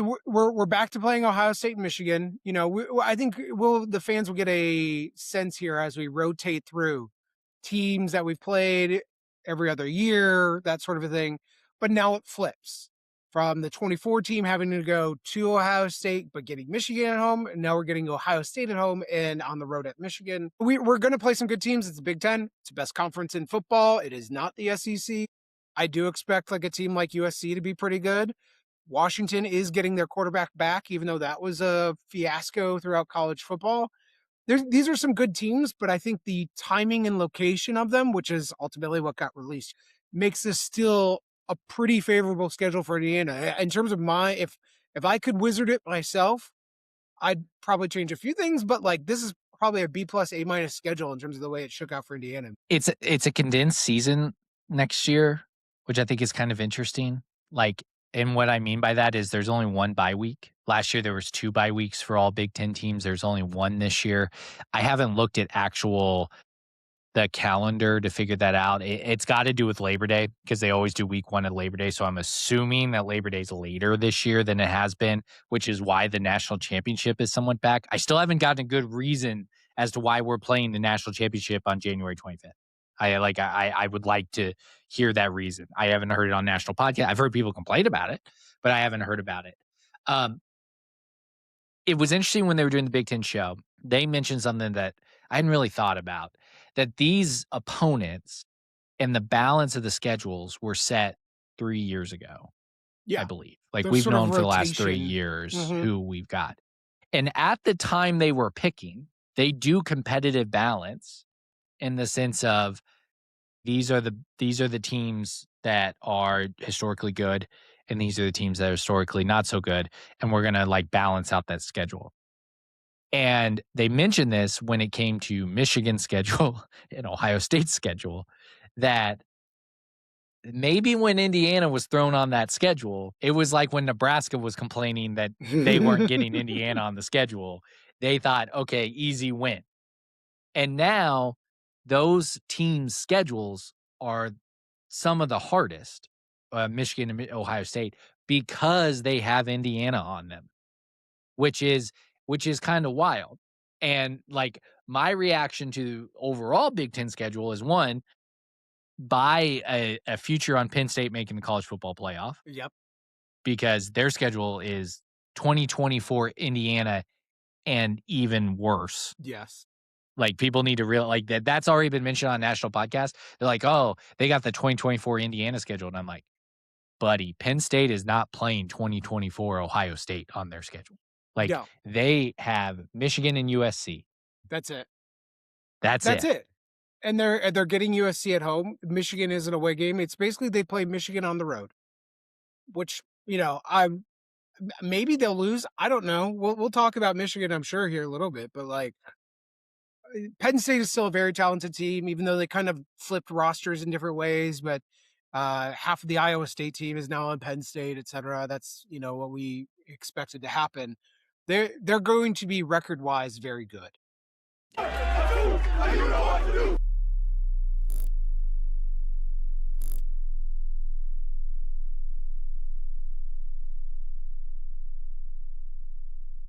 we're back to playing Ohio State and Michigan. You know, I think the fans will get a sense here as we rotate through teams that we've played every other year, that sort of a thing. But now it flips from the 24 team having to go to Ohio State, but getting Michigan at home. And now we're getting Ohio State at home and on the road at Michigan. We're going to play some good teams. It's the Big Ten. It's the best conference in football. It is not the SEC. I do expect like a team like USC to be pretty good. Washington is getting their quarterback back, even though that was a fiasco throughout college football. These are some good teams, but I think the timing and location of them, which is ultimately what got released, makes this still a pretty favorable schedule for Indiana. In terms of if I could wizard it myself, I'd probably change a few things, but like this is probably a B+ A- schedule in terms of the way it shook out for Indiana. It's a condensed season next year, which I think is kind of interesting. Like, and what I mean by that is there's only one bye week. Last year there was 2 bye weeks for all Big Ten teams. There's only one this year. I haven't looked at the calendar to figure that out. It's got to do with Labor Day because they always do week 1 at Labor Day. So I'm assuming that Labor Day's later this year than it has been, which is why the national championship is somewhat back. I still haven't gotten a good reason as to why we're playing the national championship on January 25th. I would like to hear that reason. I haven't heard it on national podcast. I've heard people complain about it, but I haven't heard about it. It was interesting when they were doing the Big Ten show. They mentioned something that I hadn't really thought about, that these opponents and the balance of the schedules were set 3 years ago, I believe. Like There's we've sort of known for the last 3 rotation. years who we've got. And at the time they were picking, they do competitive balance in the sense of these are the teams that are historically good, and these are the teams that are historically not so good, and we're gonna like balance out that schedule. And they mentioned this when it came to Michigan's schedule and Ohio State's schedule, that maybe when Indiana was thrown on that schedule, it was like when Nebraska was complaining that they weren't getting Indiana on the schedule. They thought, okay, easy win. And now those teams' schedules are some of the hardest, Michigan and Ohio State, because they have Indiana on them, which is kind of wild. And like my reaction to overall Big Ten schedule is one, buy a future on Penn State making the college football playoff. Yep. Because their schedule is 2024 Indiana and even worse. Yes. Like people need to like that's already been mentioned on national podcast. They're like, oh, they got the 2024 Indiana schedule. And I'm like, buddy, Penn State is not playing 2024 Ohio State on their schedule. Like they have Michigan and USC. That's it. That's it. And they're getting USC at home. Michigan is an away game. It's basically they play Michigan on the road, which, you know, maybe they'll lose. I don't know. We'll talk about Michigan, I'm sure, here a little bit, but like Penn State is still a very talented team, even though they kind of flipped rosters in different ways. But half of the Iowa State team is now on Penn State, et cetera. That's, you know, what we expected to happen. They're going to be record-wise very good.